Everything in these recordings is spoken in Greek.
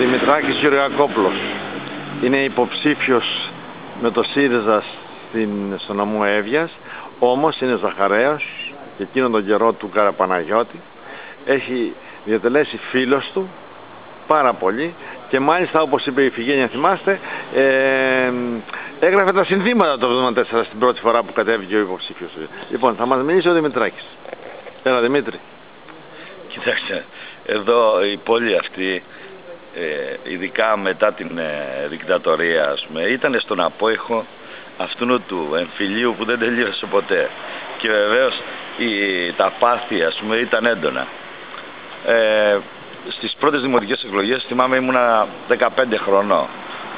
Δημητράκης Γεωργακόπουλος είναι υποψήφιος με το ΣΥΡΙΖΑ στο νομό Εύβοιας, όμως είναι Ζαχαρέος και εκείνον τον καιρό του Καραπαναγιώτη. Έχει διατελέσει φίλος του πάρα πολύ και μάλιστα, όπως είπε η Ιφηγένεια, θυμάστε, έγραφε τα συνθήματα το 1974 στην πρώτη φορά που κατέβηκε ο υποψήφιος. Λοιπόν, θα μας μιλήσει ο Δημητράκης. Έλα Δημήτρη. Κοιτάξτε, εδώ η πόλη αυτή, ειδικά μετά την δικτατορία, ας πούμε, ήταν στον απόϊχο αυτού του εμφυλίου που δεν τελείωσε ποτέ. Και βεβαίως τα πάθη, ας πούμε, ήταν έντονα. Στις πρώτες δημοτικές εκλογές, θυμάμαι, ήμουνα 15 χρονών.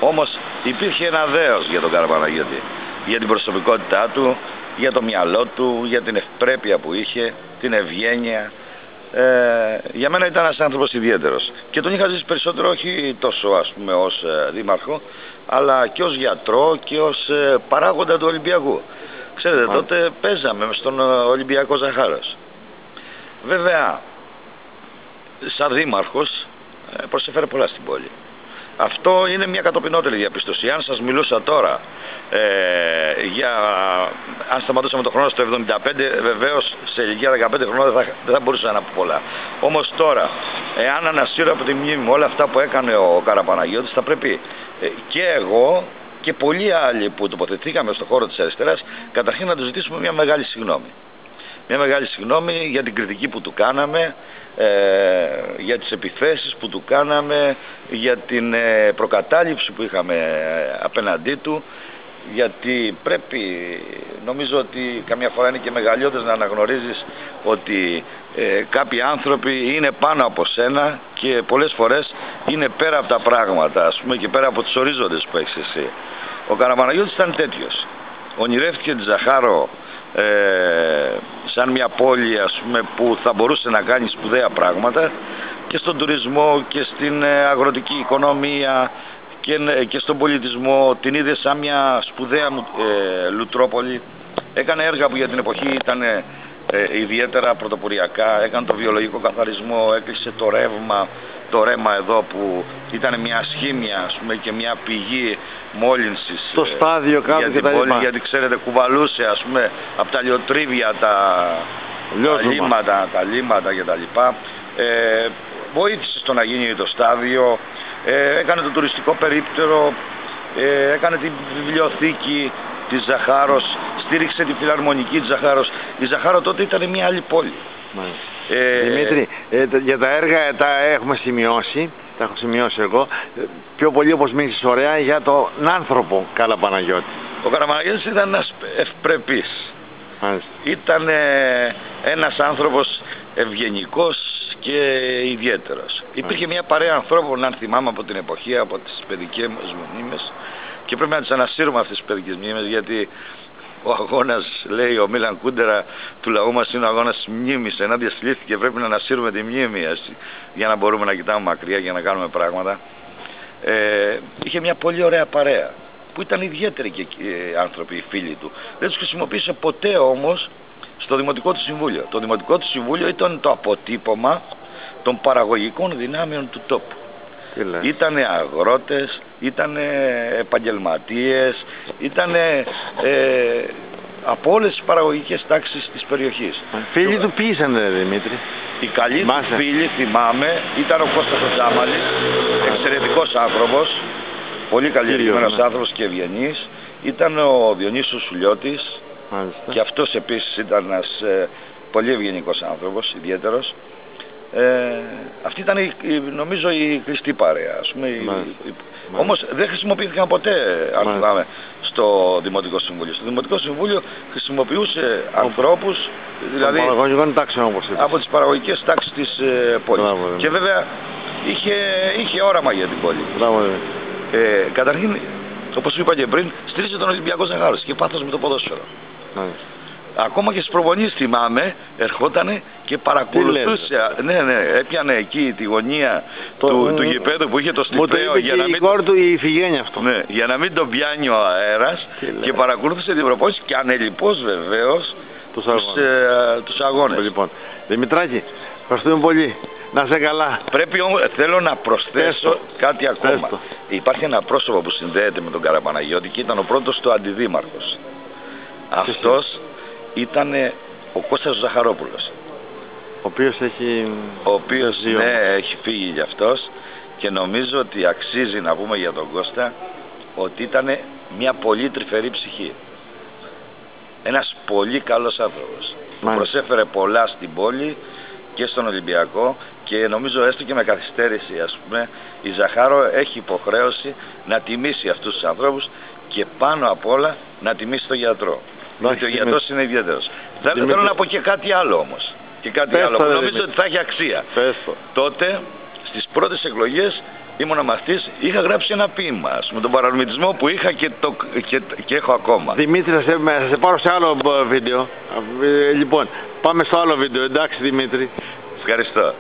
Όμως υπήρχε ένα δέος για τον Καραπαναγιώτη, για την προσωπικότητά του, για το μυαλό του, για την ευπρέπεια που είχε, την ευγένεια. Για μένα ήταν ένας άνθρωπος ιδιαίτερος και τον είχα ζήσει περισσότερο, όχι τόσο, ας πούμε, ως δήμαρχο, αλλά και ως γιατρό και ως παράγοντα του Ολυμπιακού. Ξέρετε, τότε παίζαμε στον Ολυμπιακό Ζαχάρος. Βέβαια, σαν δήμαρχος προσέφερε πολλά στην πόλη. Αυτό είναι μια κατοπινότερη διαπίστωση. Αν σας μιλούσα τώρα αν σταματούσαμε τον χρόνο στο 75, βεβαίως σε ηλικία 15 χρονών δεν θα μπορούσα να πω πολλά. Όμως τώρα, εάν ανασύρω από τη μνήμη μου όλα αυτά που έκανε ο Καραπαναγιώτης, θα πρέπει και εγώ και πολλοί άλλοι που τοποθετήκαμε στον χώρο της αριστεράς, καταρχήν να του ζητήσουμε μια μεγάλη συγγνώμη. Μια μεγάλη συγγνώμη για την κριτική που του κάναμε, για τις επιθέσεις που του κάναμε, για την προκατάληψη που είχαμε απέναντί του, γιατί πρέπει, νομίζω ότι καμιά φορά είναι και μεγαλειώδες να αναγνωρίζεις ότι κάποιοι άνθρωποι είναι πάνω από σένα και πολλές φορές είναι πέρα από τα πράγματα, ας πούμε, και πέρα από τους ορίζοντες που έχεις εσύ. Ο Καραπαναγιώτης ήταν τέτοιος. Ονειρεύτηκε τη Ζαχάρο σαν μια πόλη, ας πούμε, που θα μπορούσε να κάνει σπουδαία πράγματα και στον τουρισμό και στην αγροτική οικονομία και στον πολιτισμό. Την είδε σαν μια σπουδαία λουτρόπολη. Έκανε έργα που για την εποχή ήταν ιδιαίτερα πρωτοποριακά. Έκανε το βιολογικό καθαρισμό, έκλεισε το ρέμα εδώ που ήταν μια ασχήμια, ας πούμε, και μια πηγή μόλυνσης στο στάδιο κάτω για την πόλη, γιατί ξέρετε κουβαλούσε, ας πούμε, από τα λιοτρίβια τα λίμματα και τα λοιπά. Βοήθησε στο να γίνει το στάδιο, έκανε το τουριστικό περίπτερο, έκανε τη βιβλιοθήκη της Ζαχάρος, στήριξε τη φιλαρμονική της Ζαχάρος. Η Ζαχάρο τότε ήταν μια άλλη πόλη. Δημήτρη, για τα έργα τα έχουμε σημειώσει, τα έχω σημειώσει εγώ. Πιο πολύ, όπως μίλησες ωραία, για τον άνθρωπο Καραπαναγιώτη. Ο Καραπαναγιώτης ήταν ένας ευπρεπής. Ήταν ένας άνθρωπος ευγενικός και ιδιαίτερος. Υπήρχε μια παρέα ανθρώπων, αν θυμάμαι, από την εποχή, από τις παιδικές μας μνήμες, και πρέπει να τις ανασύρουμε αυτές τις παιδικές μνήμες, γιατί ο αγώνας, λέει ο Μίλαν Κούντερα, του λαού μας είναι ο αγώνας της μνήμης ενάντια στη λύθη και πρέπει να ανασύρουμε τη μνήμη για να μπορούμε να κοιτάμε μακριά και να κάνουμε πράγματα. Είχε μια πολύ ωραία παρέα που ήταν ιδιαίτεροι και άνθρωποι, οι φίλοι του. Δεν τους χρησιμοποίησε ποτέ όμως στο Δημοτικό του Συμβούλιο. Το Δημοτικό του Συμβούλιο ήταν το αποτύπωμα των παραγωγικών δυνάμεων του τόπου. Ήτανε αγρότες, ήτανε επαγγελματίες, ήτανε από όλες τις παραγωγικές τάξεις της περιοχής. Φίλοι του ποιήσανε, Δημήτρη. Οι καλοί του φίλοι, θυμάμαι, ήταν ο Κώστας ο Τζάμαλης, εξαιρετικός άνθρωπος, πολύ καλλιεργημένος άνθρωπος και ευγενής. Ήταν ο Διονύσιος Σουλιώτης, και αυτός επίσης ήταν ένας πολύ ευγενικός άνθρωπος, ιδιαίτερος. Αυτή ήταν, νομίζω, η κλειστή παρέα, ας πούμε. Όμως δεν χρησιμοποιήθηκαν ποτέ, αν θυμάμαι, στο Δημοτικό Συμβούλιο. Στο Δημοτικό Συμβούλιο χρησιμοποιούσε ανθρώπους, δηλαδή από τις παραγωγικές τάξεις της πόλης. Και βέβαια είχε όραμα για την πόλη. Καταρχήν, όπως είπα και πριν, στήριζε τον Ολυμπιακό Ζαχάρος και πάθος με το ποδόσφαιρο. Ακόμα και στις προπονήσεις, θυμάμαι, ερχότανε και παρακολουθούσε. Ναι, έπιανε εκεί τη γωνία του γηπέδου που είχε το στιπραίο. Για να μην η κόρη του η Ιφηγένεια αυτό. Ναι, για να μην τον πιάνει ο αέρας, και παρακολούθησε την προπόνηση και ανελιπώς βεβαίως τους αγώνες. Λοιπόν, Δημητράκη, ευχαριστούμε πολύ. Να σε καλά. Πρέπει όμως, θέλω να προσθέσω κάτι ακόμα. Υπάρχει ένα πρόσωπο που συνδέεται με τον Καραπαναγιώτη και ήταν ο πρώτος του αντιδήμαρχος. Αυτός ήταν ο Κώστας Ζαχαρόπουλος. Ο οποίος έχει... Ο οποίος έχει φύγει γι' αυτός και νομίζω ότι αξίζει να πούμε για τον Κώστα ότι ήταν μια πολύ τρυφερή ψυχή. Ένας πολύ καλός άνθρωπος. Προσέφερε πολλά στην πόλη και στον Ολυμπιακό και νομίζω έστω και με καθυστέρηση, ας πούμε, η Ζαχάρο έχει υποχρέωση να τιμήσει αυτούς τους ανθρώπους και πάνω απ' όλα να τιμήσει τον γιατρό. Γιατί ο γιατρός είναι ιδιαίτερος. Θέλω να πω και κάτι άλλο όμως. Και κάτι άλλο που νομίζω ότι θα έχει αξία. Τότε στις πρώτες εκλογές ήμουν μαθητής, είχα γράψει ένα ποίημα με τον παρορμητισμό που είχα και έχω ακόμα. Δημήτρη, θα σε πάρω σε άλλο βίντεο. Λοιπόν, πάμε στο άλλο βίντεο. Εντάξει Δημήτρη. Ευχαριστώ.